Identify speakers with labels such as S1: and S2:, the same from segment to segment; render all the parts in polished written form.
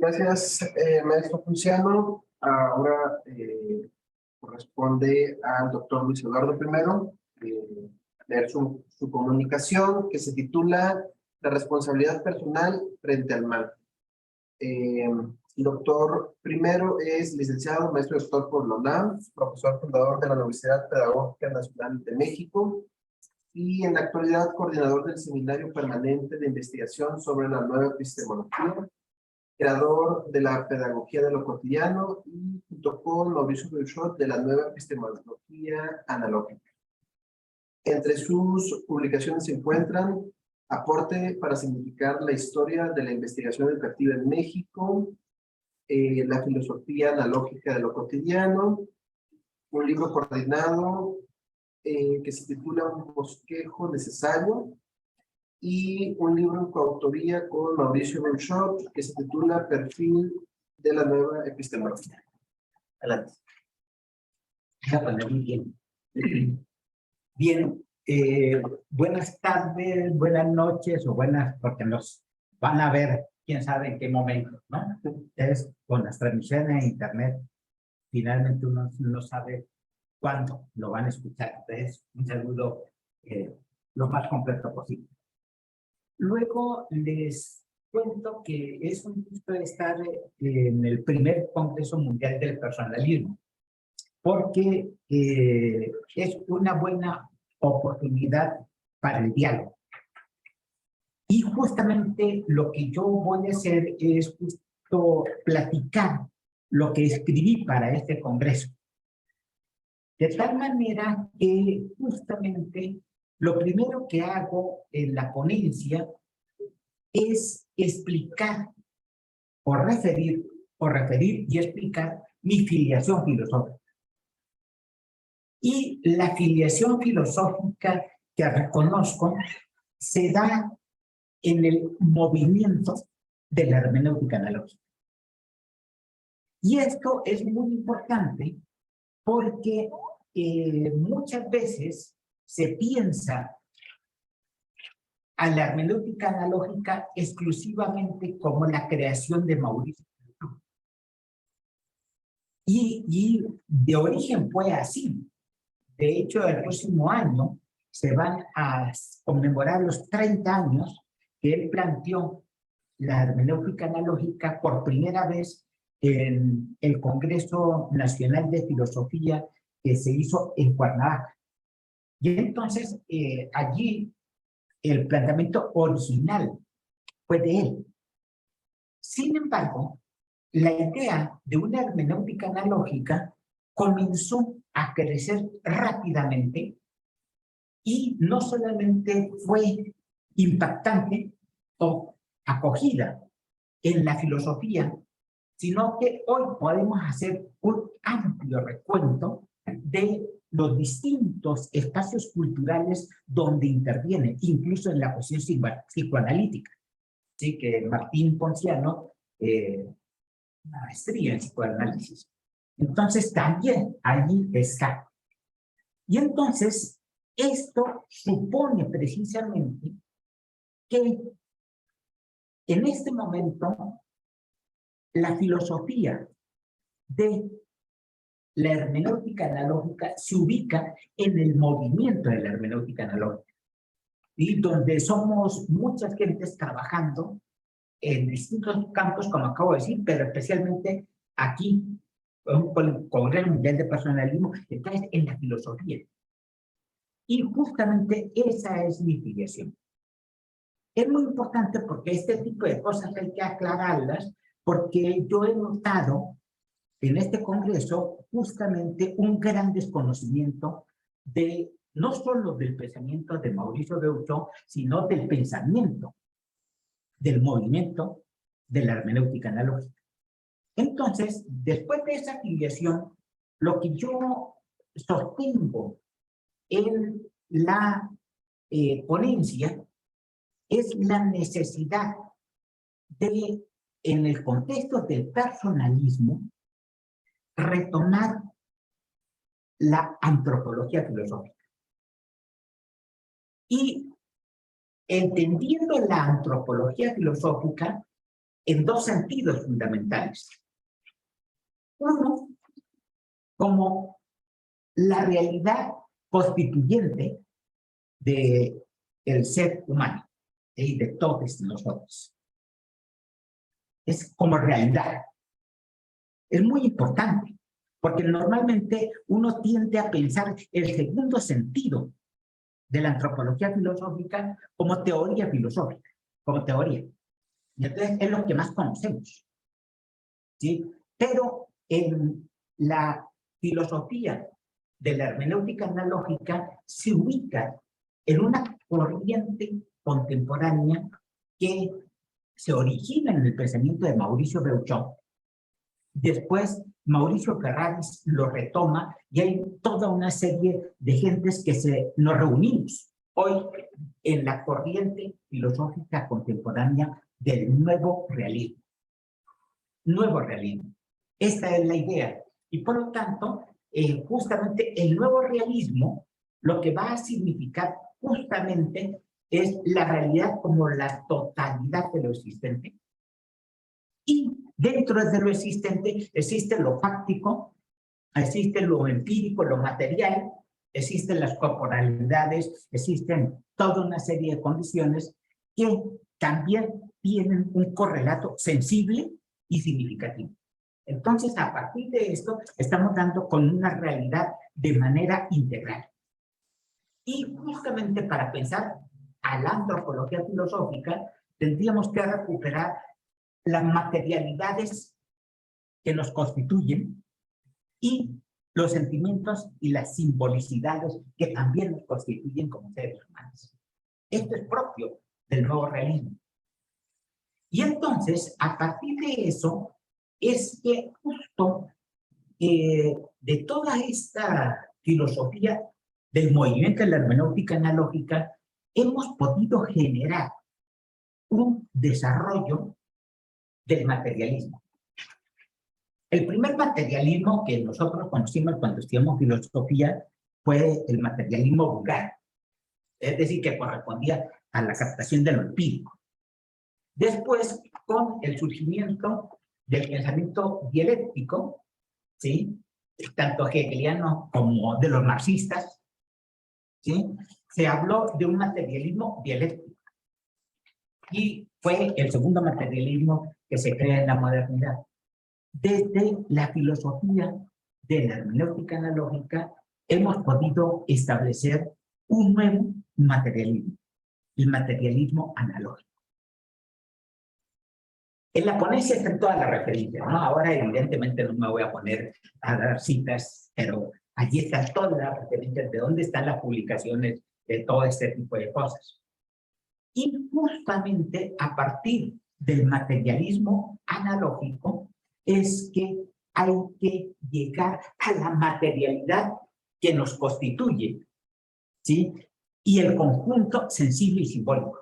S1: Gracias, maestro Ponciano. Ahora corresponde al doctor Luis Eduardo primero leer su comunicación que se titula La responsabilidad personal frente al mal. El doctor primero es licenciado, maestro doctor por la UNAM, profesor fundador de la Universidad Pedagógica Nacional de México y en la actualidad coordinador del Seminario Permanente de Investigación sobre la Nueva Epistemología, creador de la Pedagogía de lo Cotidiano y junto con Mauricio Beuchot de la Nueva Epistemología Analógica. Entre sus publicaciones se encuentran Aporte para significar la historia de la investigación educativa en México, La filosofía analógica de lo cotidiano, un libro coordinado que se titula Un bosquejo necesario, y un libro en coautoría con Mauricio Beuchot que se titula Perfil de la Nueva Epistemología. Adelante.
S2: Muy bien. Bien, buenas tardes, buenas noches o buenas, porque nos van a ver quién sabe en qué momento, ¿no? Es con las transmisiones en internet, finalmente uno no sabe cuándo lo van a escuchar. Entonces, un saludo lo más completo posible. Luego les cuento que es un gusto estar en el primer Congreso Mundial del Personalismo, porque es una buena oportunidad para el diálogo. Y justamente lo que yo voy a hacer es justo platicar lo que escribí para este Congreso. De tal manera que justamente lo primero que hago en la ponencia es explicar o referir y explicar mi filiación filosófica. Y la filiación filosófica que reconozco se da en el movimiento de la hermenéutica analógica. Y esto es muy importante porque muchas veces se piensa a la hermenéutica analógica exclusivamente como la creación de Mauricio. Y de origen fue así. De hecho, el próximo año se van a conmemorar los 30 años que él planteó la hermenéutica analógica por primera vez en el Congreso Nacional de Filosofía que se hizo en Cuernavaca. Y entonces, allí, el planteamiento original fue de él. Sin embargo, la idea de una hermenéutica analógica comenzó a crecer rápidamente y no solamente fue impactante o acogida en la filosofía, sino que hoy podemos hacer un amplio recuento de los distintos espacios culturales donde interviene, incluso en la cuestión psicoanalítica. Así que Martín Ponciano, maestría en psicoanálisis. Entonces también allí está. Y entonces esto supone precisamente que en este momento la filosofía de la hermenéutica analógica se ubica en el movimiento de la hermenéutica analógica, y donde somos muchas gentes trabajando en distintos campos, como acabo de decir, pero especialmente aquí, con el Congreso Mundial de Personalismo, entonces en la filosofía. Y justamente esa es mi filiación. Es muy importante porque este tipo de cosas hay que aclararlas, porque yo he notado en este congreso justamente un gran desconocimiento de no solo del pensamiento de Mauricio Beuchot, sino del pensamiento, del movimiento de la hermenéutica analógica. Entonces, después de esa afiliación, lo que yo sostengo en la ponencia es la necesidad de, en el contexto del personalismo, retomar la antropología filosófica. Y entendiendo la antropología filosófica, en dos sentidos fundamentales. Uno, como la realidad constituyente del ser humano y de todos nosotros. Es como realidad. Es muy importante, porque normalmente uno tiende a pensar el segundo sentido de la antropología filosófica como teoría filosófica, como teoría. Y entonces es lo que más conocemos, ¿sí? Pero en la filosofía de la hermenéutica analógica se ubica en una corriente contemporánea que se origina en el pensamiento de Mauricio Beuchon. Después, Mauricio Ferraris lo retoma y hay toda una serie de gentes que nos reunimos hoy en la corriente filosófica contemporánea del nuevo realismo. Nuevo realismo. Esta es la idea. Y por lo tanto, justamente el nuevo realismo lo que va a significar justamente es la realidad como la totalidad de lo existente. Y dentro de lo existente existe lo fáctico, existe lo empírico, lo material, existen las corporalidades, existen toda una serie de condiciones que también tienen un correlato sensible y significativo. Entonces, a partir de esto, estamos dando con una realidad de manera integral. Y justamente para pensar a la antropología filosófica, tendríamos que recuperar las materialidades que nos constituyen y los sentimientos y las simbolicidades que también nos constituyen como seres humanos. Esto es propio del nuevo realismo. Y entonces, a partir de eso, es que justo de toda esta filosofía del movimiento de la hermenéutica analógica, hemos podido generar un desarrollo del materialismo. El primer materialismo que nosotros conocimos cuando estudiamos filosofía fue el materialismo vulgar, es decir, que correspondía a la captación de lo empírico. Después, con el surgimiento del pensamiento dialéctico, ¿sí?, tanto hegeliano como de los marxistas, ¿sí?, se habló de un materialismo dialéctico. Y fue el segundo materialismo que se crea en la modernidad. Desde la filosofía de la hermenéutica analógica hemos podido establecer un nuevo materialismo, el materialismo analógico. En la ponencia están todas las referencias, ¿no? Ahora evidentemente no me voy a poner a dar citas, pero allí están todas las referencias de dónde están las publicaciones de todo este tipo de cosas. Y justamente a partir del materialismo analógico es que hay que llegar a la materialidad que nos constituye, ¿sí?, y el conjunto sensible y simbólico,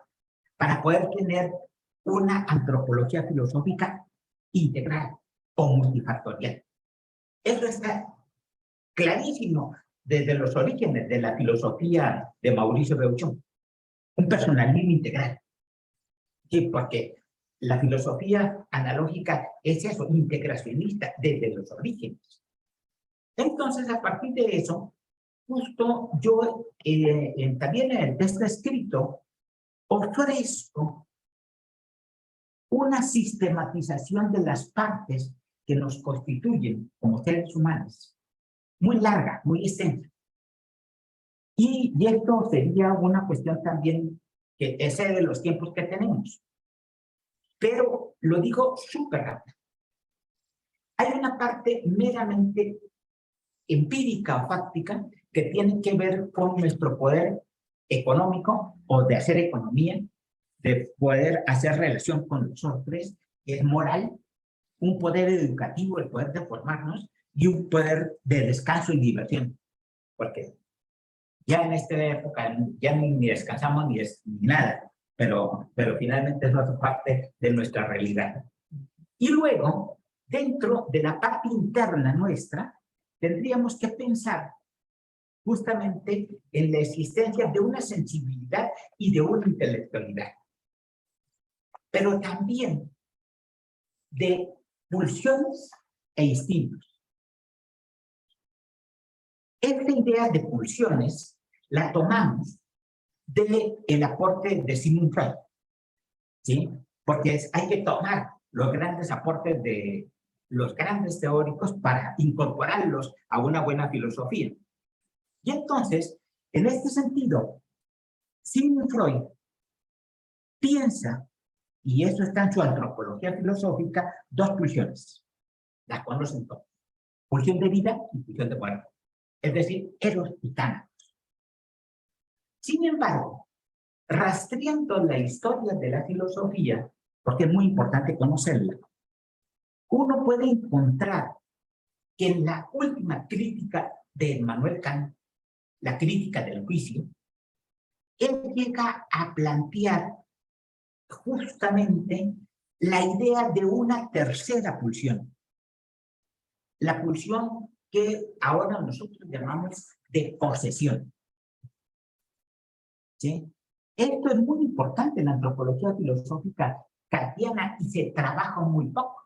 S2: para poder tener una antropología filosófica integral o multifactorial. Eso está clarísimo desde los orígenes de la filosofía de Mauricio Beuchon. Un personalismo integral. Sí, porque la filosofía analógica es eso, integracionista desde los orígenes. Entonces, a partir de eso, justo yo también en el texto escrito ofrezco una sistematización de las partes que nos constituyen como seres humanos, muy larga, muy extensa. Y esto sería una cuestión también que excede los tiempos que tenemos. Pero lo digo súper rápido. Hay una parte meramente empírica o fáctica que tiene que ver con nuestro poder económico o de hacer economía, de poder hacer relación con los otros, es moral, un poder educativo, el poder de formarnos, y un poder de descanso y diversión. Porque ya en esta época ya ni descansamos ni nada, pero finalmente es otra parte de nuestra realidad. Y luego, dentro de la parte interna nuestra, tendríamos que pensar justamente en la existencia de una sensibilidad y de una intelectualidad. Pero también de pulsiones e instintos. Esta idea de pulsiones la tomamos del aporte de Sigmund Freud, ¿sí? Porque hay que tomar los grandes aportes de los grandes teóricos para incorporarlos a una buena filosofía. Y entonces, en este sentido, Sigmund Freud piensa, y eso está en su antropología filosófica, dos pulsiones. Las conocen todos. Pulsión de vida y pulsión de muerte. Es decir, Eros y Tánatos. Sin embargo, rastreando la historia de la filosofía, porque es muy importante conocerla, uno puede encontrar que en la última crítica de Immanuel Kant, la crítica del juicio, él llega a plantear justamente la idea de una tercera pulsión. La pulsión que ahora nosotros llamamos de posesión. ¿Sí? Esto es muy importante en la antropología filosófica kantiana y se trabaja muy poco.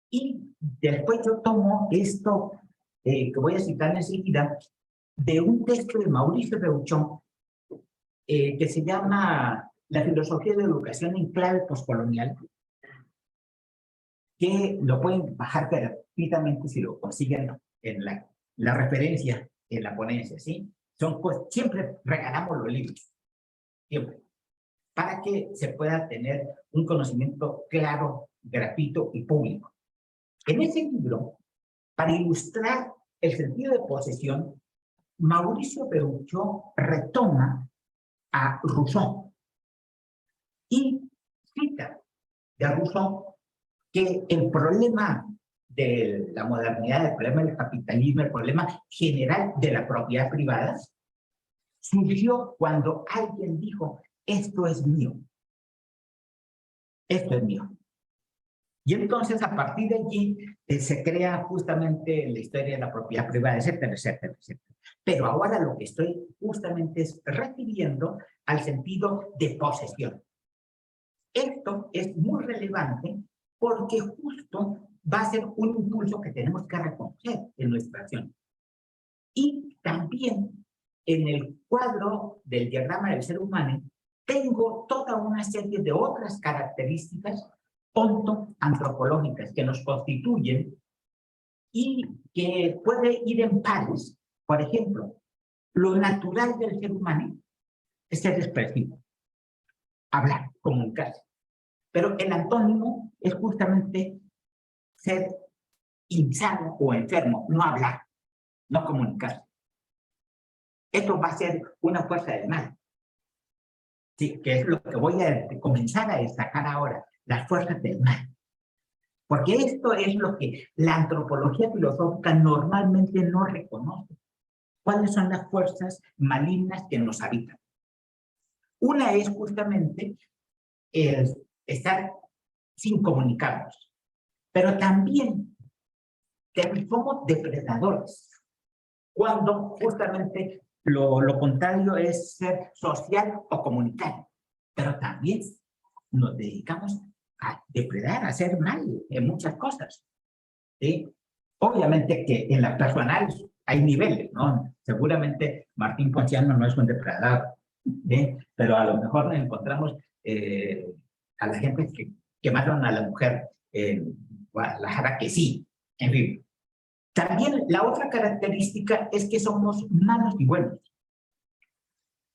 S2: Y después yo tomo esto que voy a citar enseguida de un texto de Mauricio Reuchon que se llama La filosofía de la educación en clave postcolonial, que lo pueden bajar gratuitamente si lo consiguen en la referencia en la ponencia, ¿sí? Siempre regalamos los libros, siempre, para que se pueda tener un conocimiento claro, gratuito y público. En ese libro, para ilustrar el sentido de posesión, Mauricio Reuchon retoma a Rousseau y cita de Rousseau que el problema de la modernidad, el problema del capitalismo, el problema general de la propiedad privada, surgió cuando alguien dijo, esto es mío. Esto es mío. Y entonces, a partir de allí, se crea justamente la historia de la propiedad privada, etcétera, etcétera, etcétera. Pero ahora lo que estoy justamente es refiriendo al sentido de posesión. Esto es muy relevante porque justo va a ser un impulso que tenemos que reconocer en nuestra acción. Y también en el cuadro del diagrama del ser humano tengo toda una serie de otras características ontoantropológicas que nos constituyen y que puede ir en pares. Por ejemplo, lo natural del ser humano es ser expresivo, hablar, comunicarse. Pero el antónimo es justamente ser insano o enfermo, no hablar, no comunicarse. Esto va a ser una fuerza del mal. Sí, que es lo que voy a comenzar a destacar ahora, las fuerzas del mal. Porque esto es lo que la antropología filosófica normalmente no reconoce. ¿Cuáles son las fuerzas malignas que nos habitan? Una es justamente el estar sin comunicarnos, pero también somos depredadores, cuando justamente lo contrario es ser social o comunitario, pero también nos dedicamos a depredar, a hacer mal en muchas cosas, ¿sí? Obviamente que en las personales hay niveles, ¿no? Seguramente Martín Ponciano no es un depredador, ¿sí? Pero a lo mejor nos encontramos a la gente que mataron a la mujer en Guadalajara, que sí, en fin. También la otra característica es que somos malos y buenos.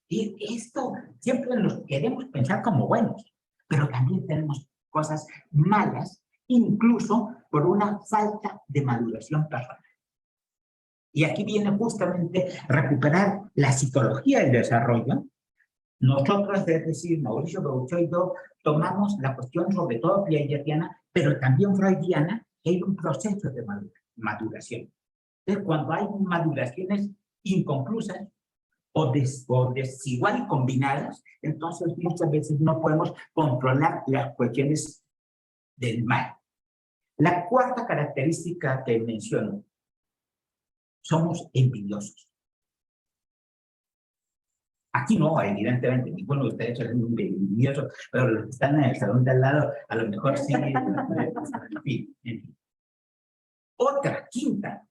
S2: Y esto siempre nos queremos pensar como buenos, pero también tenemos cosas malas, incluso por una falta de maduración personal. Y aquí viene justamente recuperar la psicología del desarrollo. Nosotros, es decir, Mauricio Reuchon y yo, tomamos la cuestión sobre todo piagetiana, pero también freudiana, que hay un proceso de maduración. Entonces, cuando hay maduraciones inconclusas o desigual combinadas, entonces muchas veces no podemos controlar las cuestiones del mal. La cuarta característica que menciono, somos envidiosos. Aquí no, evidentemente, ninguno de ustedes es un envidioso, pero los que están en el salón de al lado, a lo mejor sí. En fin, en fin. Otra, quinta,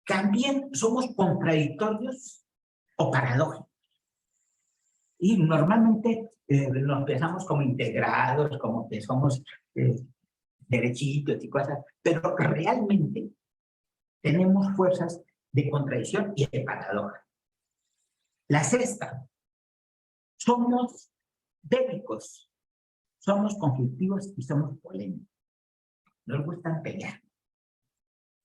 S2: también somos contradictorios o paradójicos. Y normalmente nos pensamos como integrados, como que somos derechitos y cosas, pero realmente tenemos fuerzas de contradicción y de paradoja. La sexta, somos bélicos, somos conflictivos y somos polémicos. Nos gustan pelear.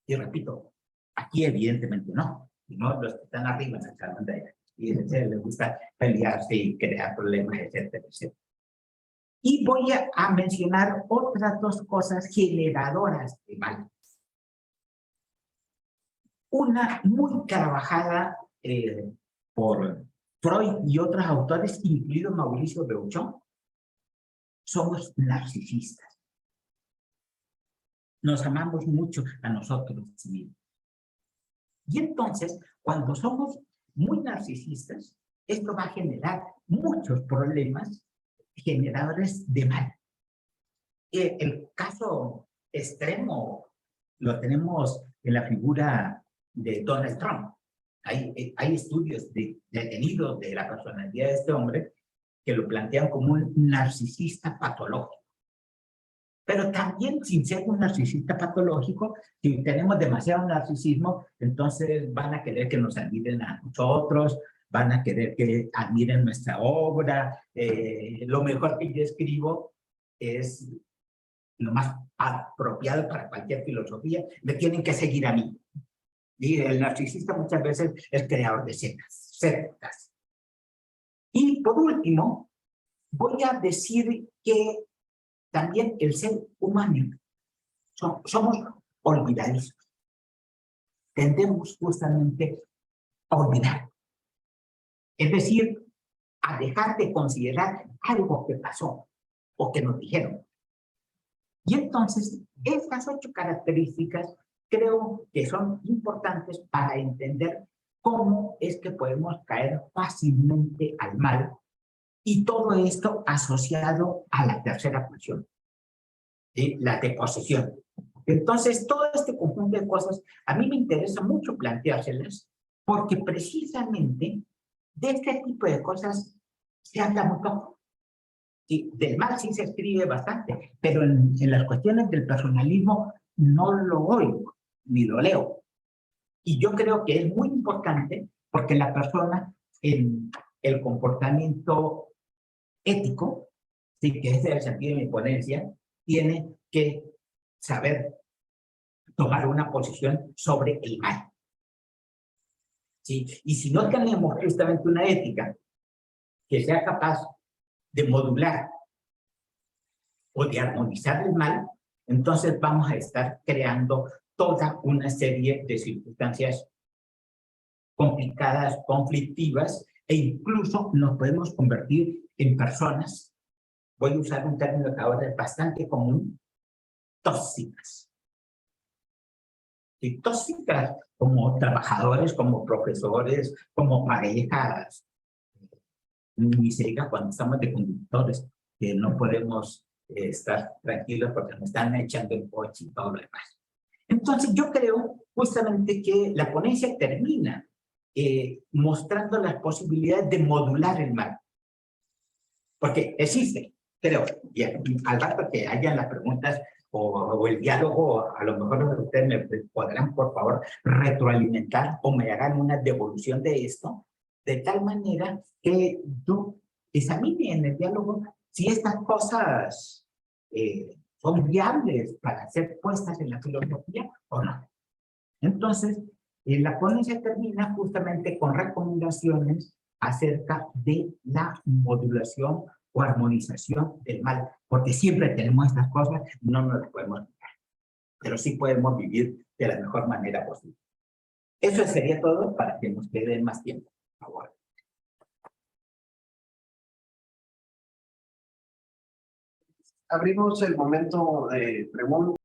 S2: Y repito, aquí evidentemente no, sino los que están arriba en el salón de y les gusta pelearse y crear problemas, etcétera, etcétera. Y voy a mencionar otras dos cosas generadoras de mal. Una muy trabajada por Freud y otros autores, incluido Mauricio Beuchon, somos narcisistas. Nos amamos mucho a nosotros mismos. Y entonces, cuando somos muy narcisistas, esto va a generar muchos problemas generadores de mal. El caso extremo lo tenemos en la figura de Donald Trump. Hay estudios detenidos de la personalidad de este hombre que lo plantean como un narcisista patológico. Pero también sin ser un narcisista patológico, si tenemos demasiado narcisismo, entonces van a querer que nos admiren a nosotros, van a querer que admiren nuestra obra. Lo mejor que yo escribo es lo más apropiado para cualquier filosofía, me tienen que seguir a mí. Y el narcisista muchas veces es creador de sectas. Y por último, voy a decir que también el ser humano somos olvidadizos. Tendemos justamente a olvidar. Es decir, a dejar de considerar algo que pasó o que nos dijeron. Y entonces, estas 8 características creo que son importantes para entender cómo es que podemos caer fácilmente al mal, y todo esto asociado a la tercera pulsión, la deposición. Entonces, todo este conjunto de cosas, a mí me interesa mucho planteárselas, porque precisamente de este tipo de cosas se habla muy poco. Sí, del mal sí se escribe bastante, pero en las cuestiones del personalismo no lo oigo, ni lo leo. Y yo creo que es muy importante porque la persona en el comportamiento ético, sí, que es el sentido de mi ponencia, tiene que saber tomar una posición sobre el mal. ¿Sí? Y si no tenemos justamente una ética que sea capaz de modular o de armonizar el mal, entonces vamos a estar creando toda una serie de circunstancias complicadas, conflictivas, e incluso nos podemos convertir en personas, voy a usar un término que ahora es bastante común, tóxicas. Y tóxicas como trabajadores, como profesores, como parejas. Ni se diga cuando estamos de conductores, que no podemos estar tranquilos porque nos están echando el coche y todo lo demás. Entonces yo creo justamente que la ponencia termina mostrando las posibilidades de modular el mal. Porque existe, creo, y al rato que hayan las preguntas o el diálogo, a lo mejor ustedes me podrán, por favor, retroalimentar o me hagan una devolución de esto, de tal manera que yo examine en el diálogo si estas cosas son viables para ser puestas en la filosofía o no. Entonces, la ponencia termina justamente con recomendaciones acerca de la modulación o armonización del mal, porque siempre tenemos estas cosas, no nos las podemos quitar, pero sí podemos vivir de la mejor manera posible. Eso sería todo para que nos quede más tiempo, por favor.
S1: Abrimos el momento de preguntas.